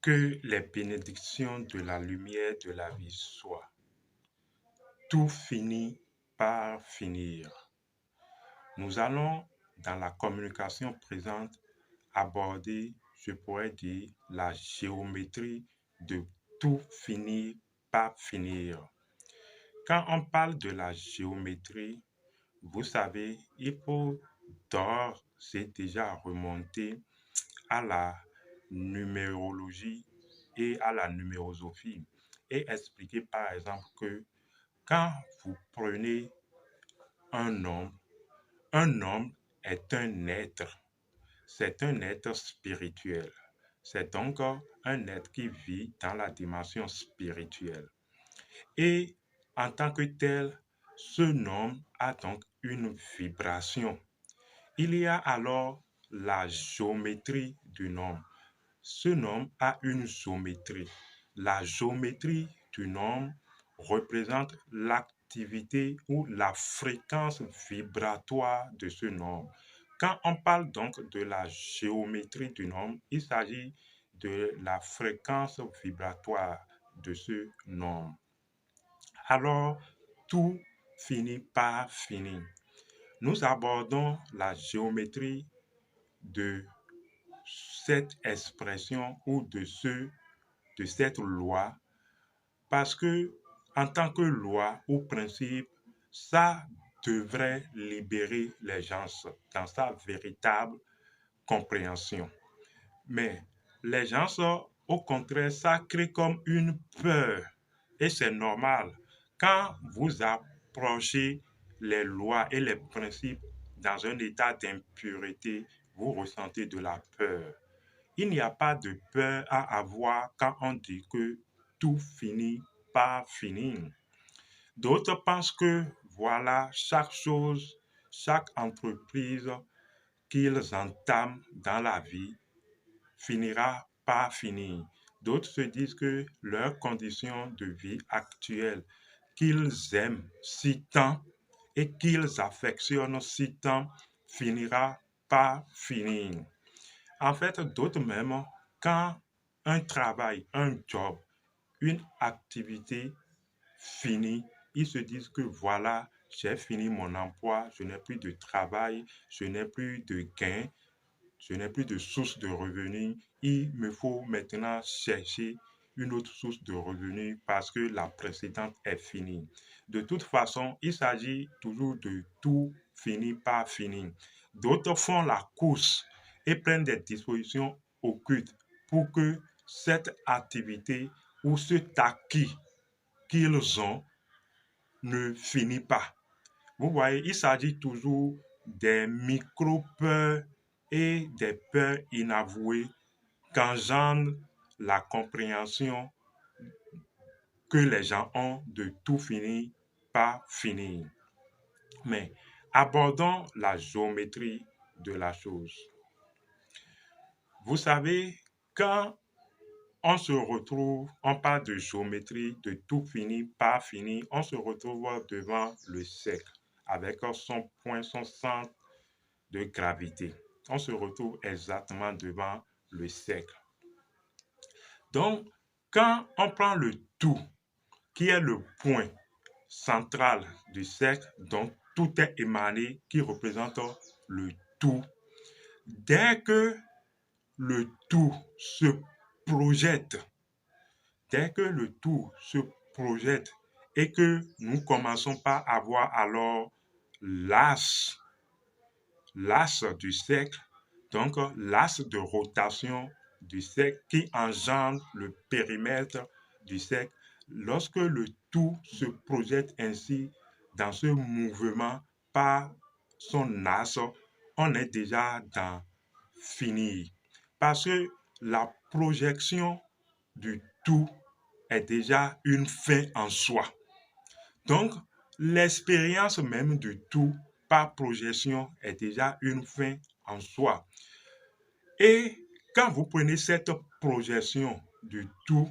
Que les bénédictions de la lumière de la vie soient. Tout finit par finir. Nous allons, dans la communication présente, aborder, je pourrais dire, la géométrie de tout finir par finir. Quand on parle de la géométrie, vous savez, il faut d'ores et déjà remonter à la numérologie et à la numérosophie et expliquer par exemple que quand vous prenez un nombre est un être, c'est un être spirituel. C'est donc un être qui vit dans la dimension spirituelle. Et en tant que tel, ce nombre a donc une vibration. Il y a alors la géométrie du nombre. Ce nombre a une géométrie. La géométrie du nombre représente l'activité ou la fréquence vibratoire de ce nombre. Quand on parle donc de la géométrie du nombre, il s'agit de la fréquence vibratoire de ce nombre. Alors, tout finit par finir. Nous abordons la géométrie de cette expression ou de cette loi parce que en tant que loi ou principe, ça devrait libérer les gens dans sa véritable compréhension. Mais les gens, au contraire, ça crée comme une peur et c'est normal. Quand vous approchez les lois et les principes dans un état d'impureté, vous ressentez de la peur. Il n'y a pas de peur à avoir quand on dit que tout finit par finir. D'autres pensent que, voilà, chaque chose, chaque entreprise qu'ils entament dans la vie finira par finir. D'autres se disent que leurs conditions de vie actuelles, qu'ils aiment si tant et qu'ils affectionnent si tant, finira par finir. En fait, d'autres même, quand un travail, un job, une activité finit, ils se disent que voilà, j'ai fini mon emploi, je n'ai plus de travail, je n'ai plus de gain, je n'ai plus de source de revenus. Il me faut maintenant chercher une autre source de revenus parce que la précédente est finie. De toute façon, il s'agit toujours de tout finir par finir. D'autres font la course et prennent des dispositions occultes pour que cette activité ou cet acquis qu'ils ont ne finit pas. Vous voyez, il s'agit toujours des micro-peurs et des peurs inavouées qu'engendre la compréhension que les gens ont de tout finir par finir. Mais abordons la géométrie de la chose. Vous savez, quand on se retrouve, on parle de géométrie, de tout finir par finir, on se retrouve devant le cercle avec son point, son centre de gravité. On se retrouve exactement devant le cercle. Donc, quand on prend le tout, qui est le point central du cercle, donc tout est émané, qui représente le tout. Dès que le tout se projette, dès que le tout se projette et que nous commençons par avoir alors l'axe du cercle, donc l'axe de rotation du cercle qui engendre le périmètre du cercle. Lorsque le tout se projette ainsi dans ce mouvement par son axe, on est déjà dans finir. Parce que la projection du tout est déjà une fin en soi. Donc, l'expérience même du tout par projection est déjà une fin en soi. Et quand vous prenez cette projection du tout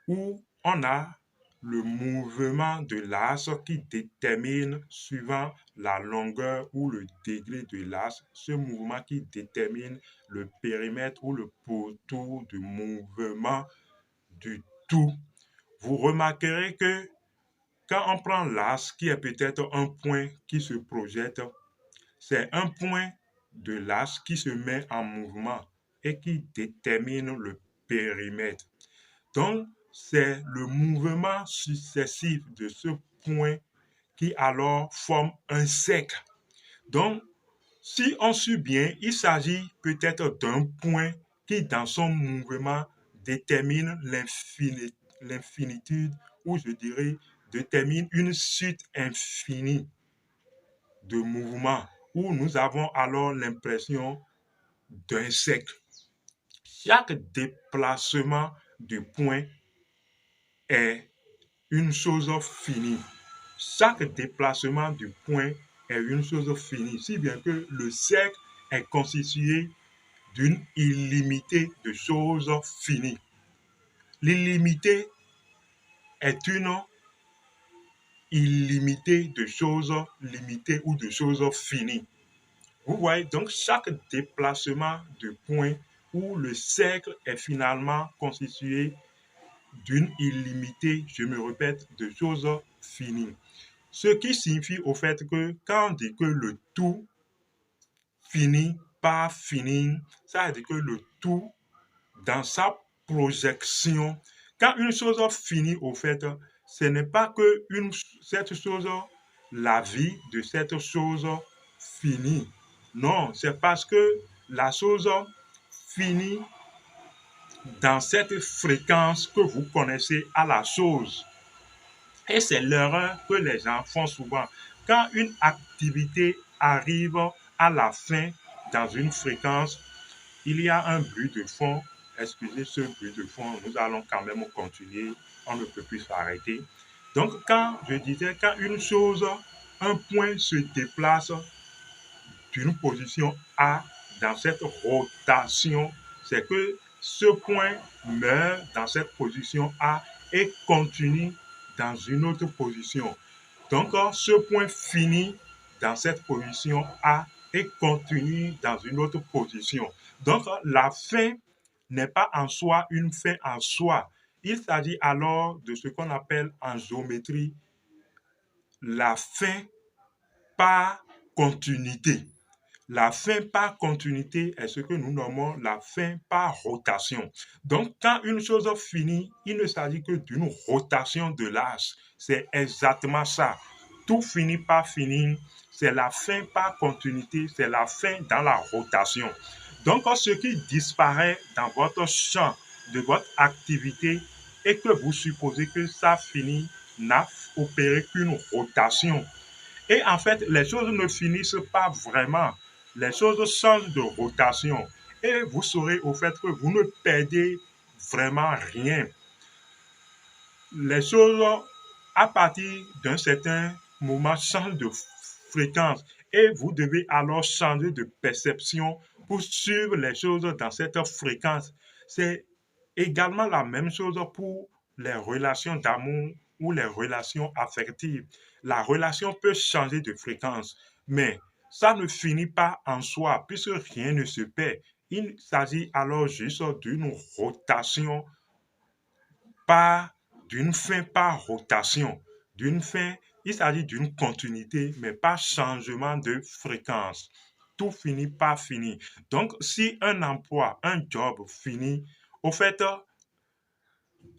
où on a le mouvement de l'axe qui détermine, suivant la longueur ou le degré de l'axe, ce mouvement qui détermine le périmètre ou le pourtour du mouvement du tout. Vous remarquerez que quand on prend l'axe, qui est peut-être un point qui se projette, c'est un point de l'axe qui se met en mouvement et qui détermine le périmètre. Donc, c'est le mouvement successif de ce point qui alors forme un cercle. Donc, si on suit bien, il s'agit peut-être d'un point qui, dans son mouvement, détermine l'infinitude, ou je dirais, détermine une suite infinie de mouvements, où nous avons alors l'impression d'un cercle. Chaque déplacement du point est une chose finie. Chaque déplacement du point est une chose finie, si bien que le cercle est constitué d'une illimitée de choses finies. L'illimité est une illimitée de choses limitées ou de choses finies. Vous voyez, donc chaque déplacement de point où le cercle est finalement constitué d'une illimitée, je me répète, de choses finies. Ce qui signifie au fait que quand on dit que le tout finit par finir, ça veut dire que le tout, dans sa projection, quand une chose finit au fait, ce n'est pas que cette chose, la vie de cette chose finit. Non, c'est parce que la chose finit dans cette fréquence que vous connaissez à la chose. Et c'est l'erreur que les gens font souvent. Quand une activité arrive à la fin dans une fréquence, il y a un bruit de fond. Excusez ce bruit de fond, nous allons quand même continuer. On ne peut plus s'arrêter. Donc, quand je disais, quand une chose, un point se déplace d'une position A dans cette rotation, c'est que ce point meurt dans cette position A et continue dans une autre position. Donc, ce point finit dans cette position A et continue dans une autre position. Donc, la fin n'est pas en soi une fin en soi. Il s'agit alors de ce qu'on appelle en géométrie la fin par continuité. La fin par continuité est ce que nous nommons la fin par rotation. Donc, quand une chose finit, il ne s'agit que d'une rotation de l'axe. C'est exactement ça. Tout finit par finir. C'est la fin par continuité, c'est la fin dans la rotation. Donc, ce qui disparaît dans votre champ de votre activité et que vous supposez que ça finit n'a opéré qu'une rotation. Et en fait, les choses ne finissent pas vraiment. Les choses changent de rotation. Et vous saurez au fait que vous ne perdez vraiment rien. Les choses, à partir d'un certain moment, changent de fréquence. Et vous devez alors changer de perception pour suivre les choses dans cette fréquence. C'est également la même chose pour les relations d'amour ou les relations affectives. La relation peut changer de fréquence, mais ça ne finit pas en soi puisque rien ne se perd. Il s'agit alors juste d'une rotation par d'une fin par rotation, d'une fin, il s'agit d'une continuité, mais pas changement de fréquence. Tout finit par finir. Donc, si un emploi, un job finit, au fait,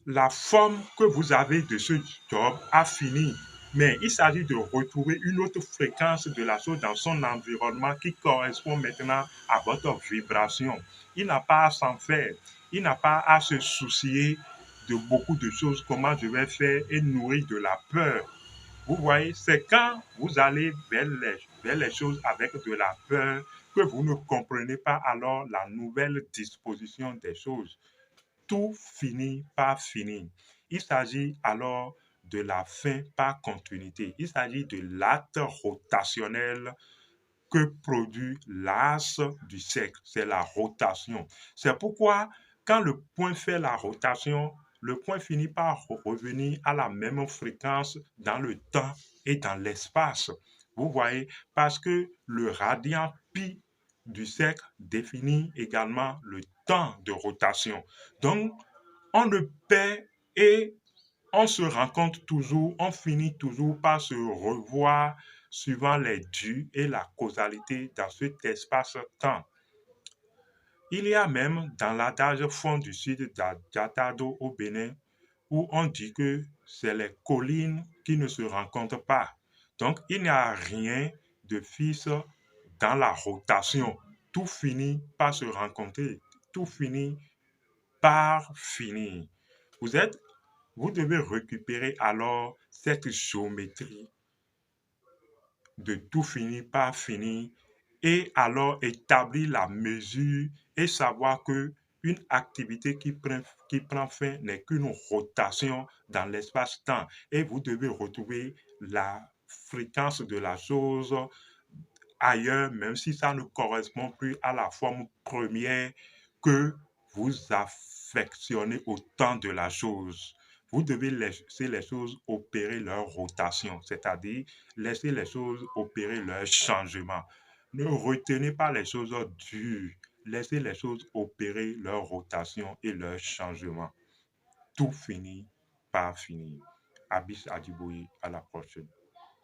la forme que vous avez de ce job a fini. Mais il s'agit de retrouver une autre fréquence de la chose dans son environnement qui correspond maintenant à votre vibration. Il n'a pas à s'en faire. Il n'a pas à se soucier de beaucoup de choses, comment je vais faire et nourrir de la peur. Vous voyez, c'est quand vous allez vers les choses avec de la peur que vous ne comprenez pas alors la nouvelle disposition des choses. Tout finit par finir. Il s'agit alors de la fin par continuité. Il s'agit de l'acte rotationnel que produit l'axe du cercle. C'est la rotation. C'est pourquoi quand le point fait la rotation, le point finit par revenir à la même fréquence dans le temps et dans l'espace. Vous voyez, parce que le radian pi du cercle définit également le temps de rotation. Donc, on le perd et on se rencontre toujours, on finit toujours par se revoir suivant les dus et la causalité dans cet espace-temps. Il y a même dans l'adage fond du sud d'Ajatado au Bénin où on dit que c'est les collines qui ne se rencontrent pas. Donc, il n'y a rien de fixe dans la rotation. Tout finit par se rencontrer. Tout finit par finir. Vous êtes, vous devez récupérer alors cette géométrie de tout finir par finir et alors établir la mesure et savoir que une activité qui prend fin n'est qu'une rotation dans l'espace-temps et vous devez retrouver la fréquence de la chose ailleurs, même si ça ne correspond plus à la forme première que vous affectionnez au temps de la chose. Vous devez laisser les choses opérer leur rotation, c'est-à-dire laisser les choses opérer leur changement. Ne retenez pas les choses dures, laissez les choses opérer leur rotation et leur changement. Tout finit par finir. Abyss Adjiboye, à la prochaine.